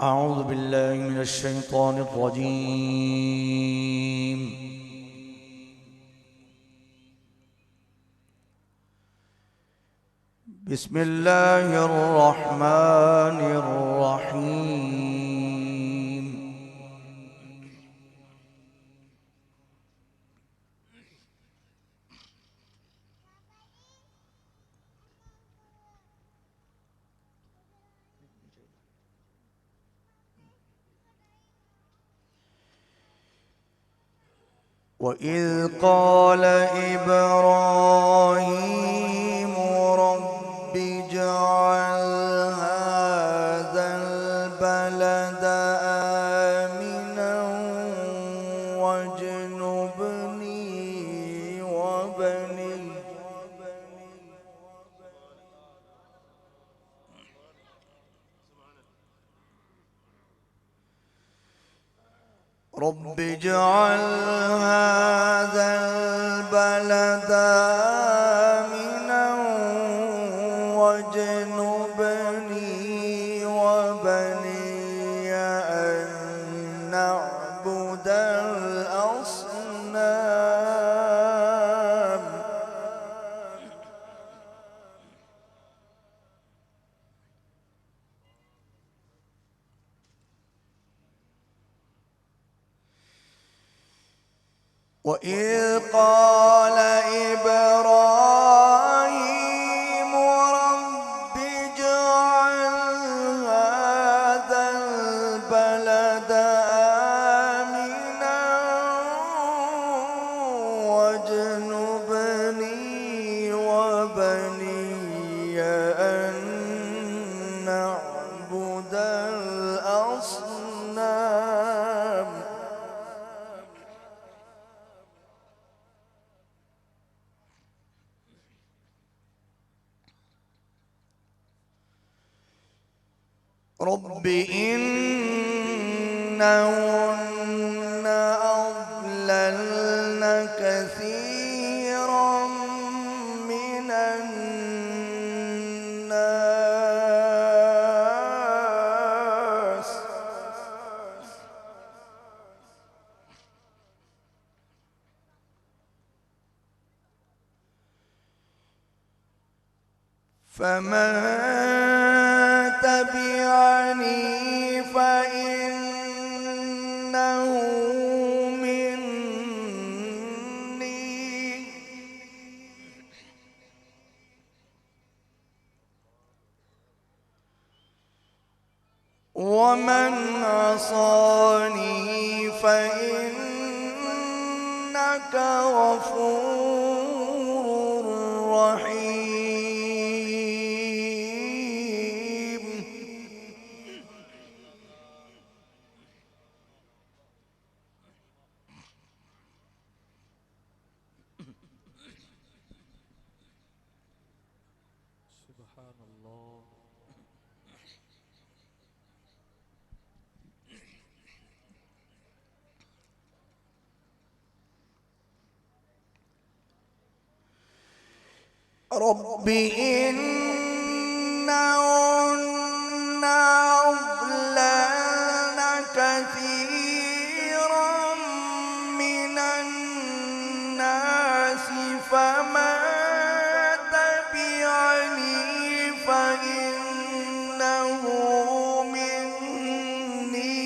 أعوذ بالله من الشيطان الرجيم. بسم الله الرحمن الرحيم. وإذ قال إبراهيم رب اجعل هذا البلد آمنا واجنبني وبني رب اجعل هذا البلد آمنا واجنبني وبني أن نعبد الأصنام. وإذ قال إبراهيم رب اجعل هذا البلد آمنا واجنبني وبني أن نعبد الأصنام. رب إنهن أضللن كثيرا من الناس فمن تبعني فإنه مني ومن عصاني فإنك غفور رحيم. سبحان الله. رب إنهن أضللن كثيرا من الناس فمن تبعني فإنه مني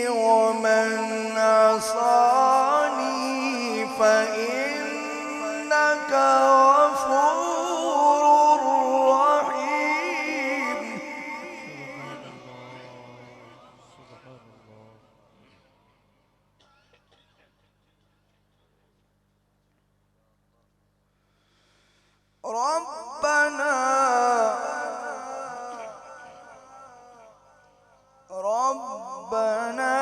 ومن عصاني فإنك غفور رحيم. سبحان الله. سبحان الله. ربنا ربنا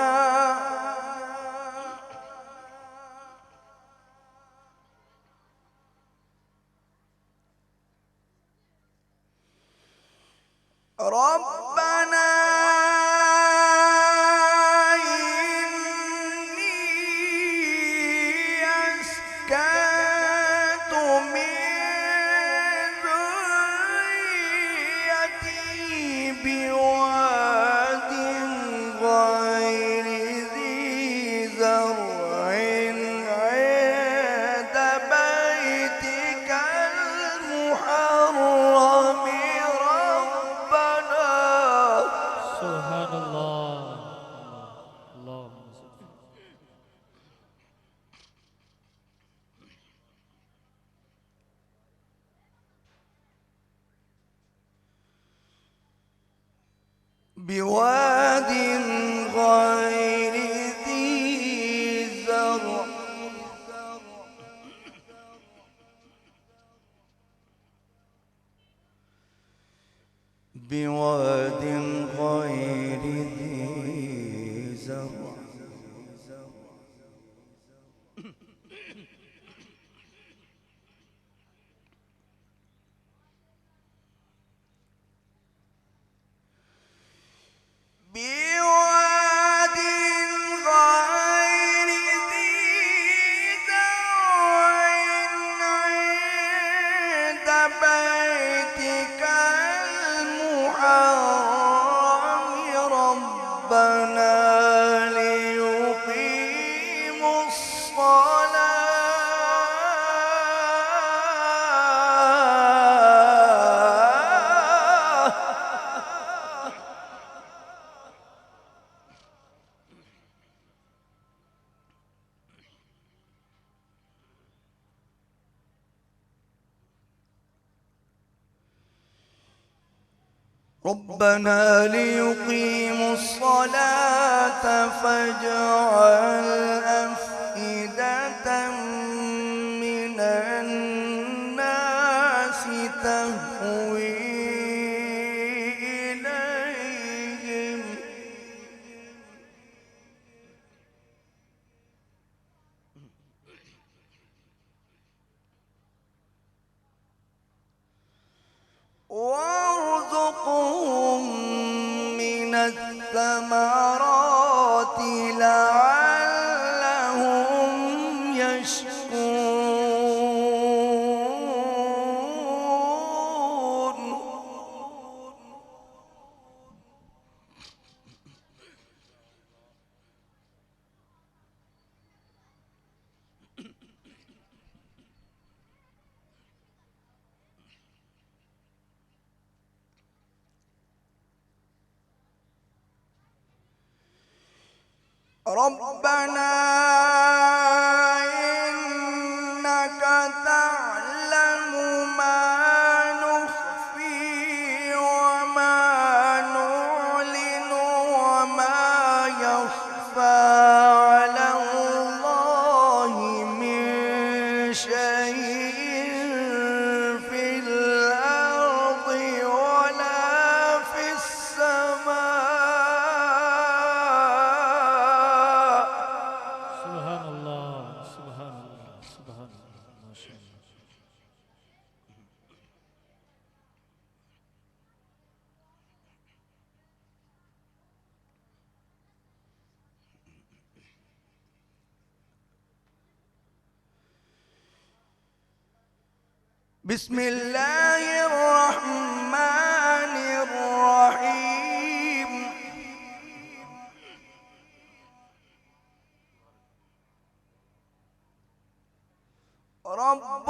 سبحان الله. اللهم صل. بواد غير ذي زرع بواد غير ذي زرع بواد غير ذي زرع عند بيتك المحرم ربنا ليقيموا الصلاة ربنا ليقيموا الصلاة فاجعل أفئدة من الناس تهوي إليهم وارزقهم من الثمرات لعلهم يشكرون ربنا إنك تعلم ما نخفي وما نعلن وما يخفى على الله من شيء في الأرض ولا في السماء سبحان الله. سبحان الله. سبحان الله. ما شاء الله. بسم الله الرحمن الرحيم رب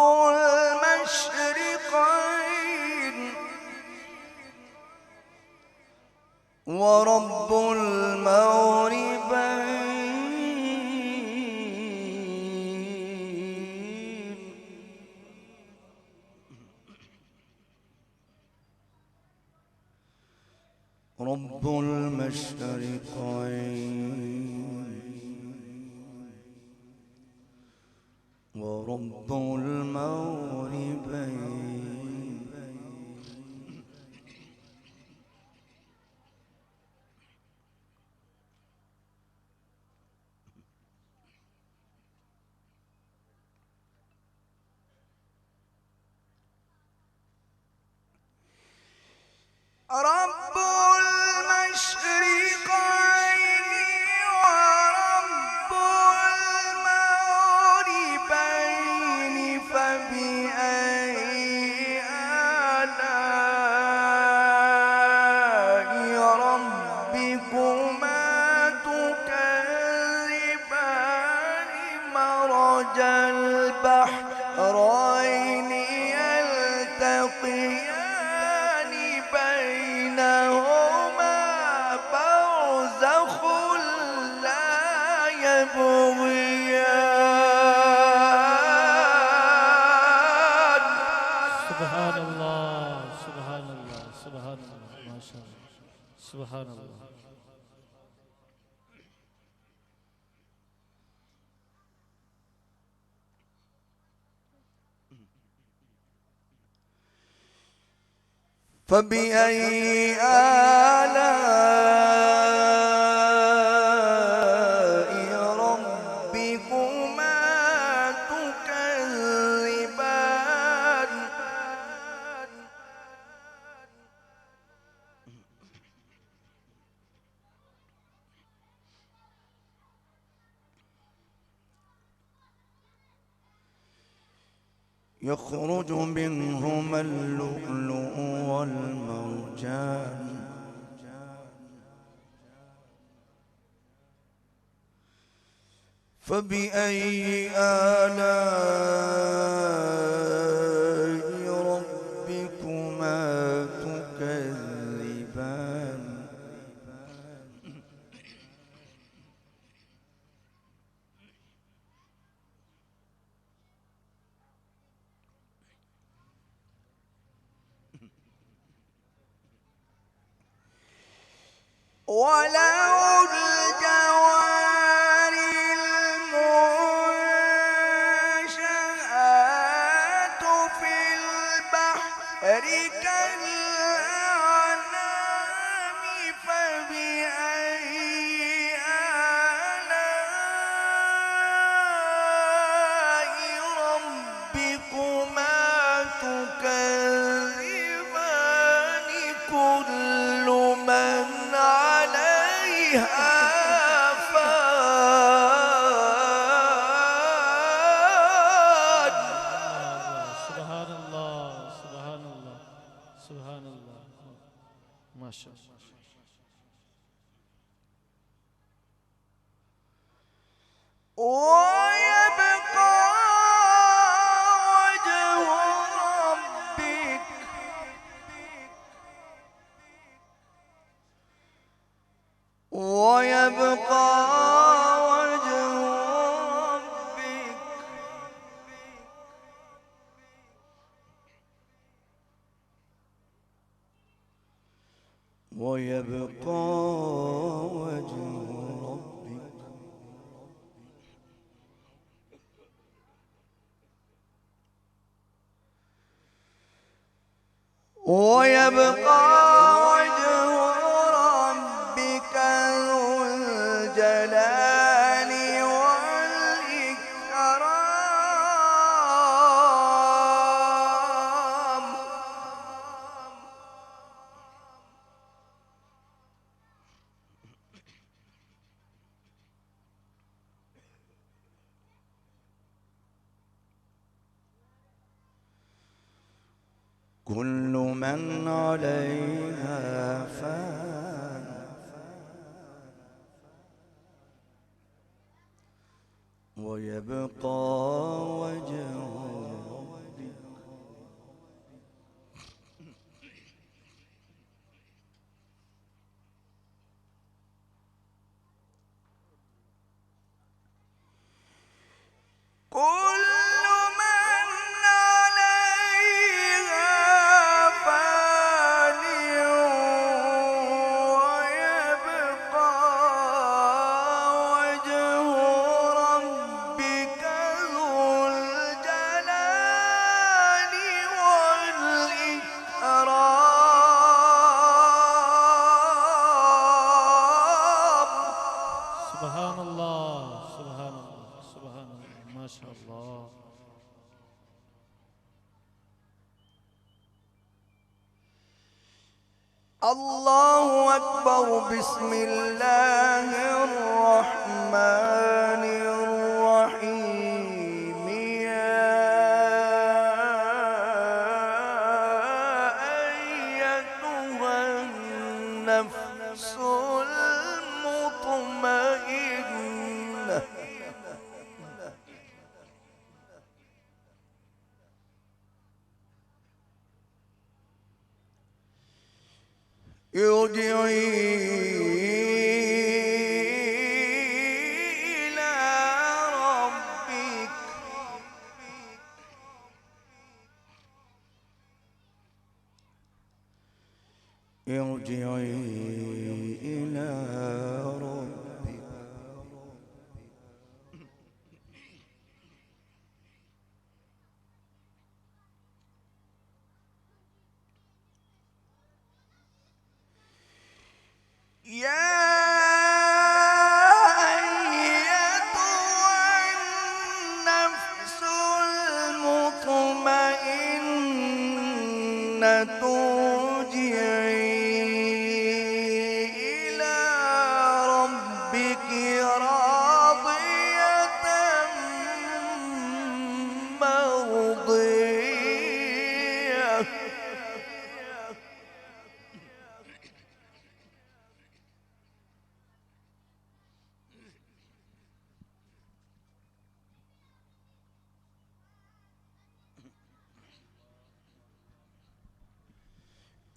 المشرقين ورب المغربين رب المشرقين ورب المغربين رب المشرقين ورب المغربين فبأي آلاء ربكما تكذبان مرج البحرين يلتقيان بينهما فبأي آلاء ربكما تكذبان يخرج منهما اللؤلؤ والمرجان فبأي آلاء ربكما تكذبان وله الجوار المنشآت في البحر كالأعلام فبأي آلاء ربكما تكذبان كل من عليها فان سبحان الله سبحان الله سبحان الله ما شاء الله ويبقى وجه ربك ويبقى وجه ربك ويبقى وجه ربك ويبقى وجه ربك ذو الجلال والإكرام كل من عليها فان ويبقى وجه ربك كل من عليها فان ويبقى وجه ربك ذو الجلال والإكرام سبحان الله سبحان الله سبحان الله ما شاء الله الله أكبر بسم الله الرحمن الرحيم يا أيتها النفس المطمئنة ارجعي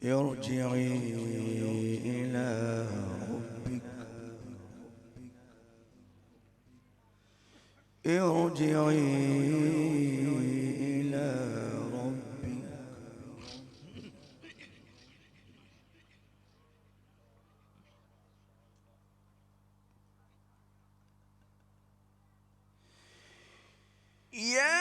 ارجعي إلى ربك ارجعي إلى ربك يا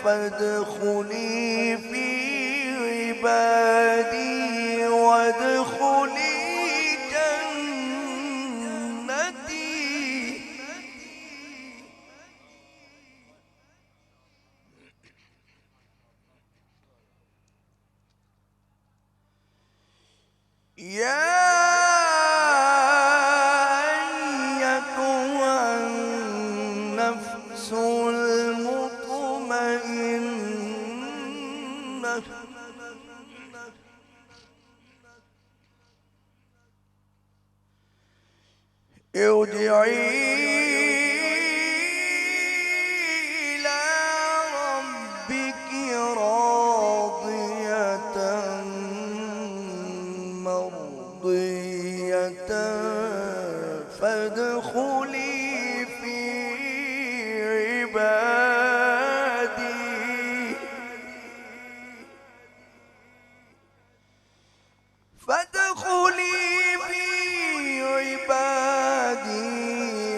فادخلي في عبادي وادخلي جنتي يا أيتها النفس المطمئنة ارجعي إلى ربك راضية مرضية فادخلي في عبادي فادخلي في عبادي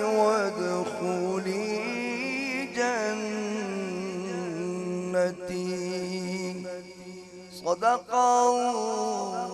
وادخلي جنتي صدق الله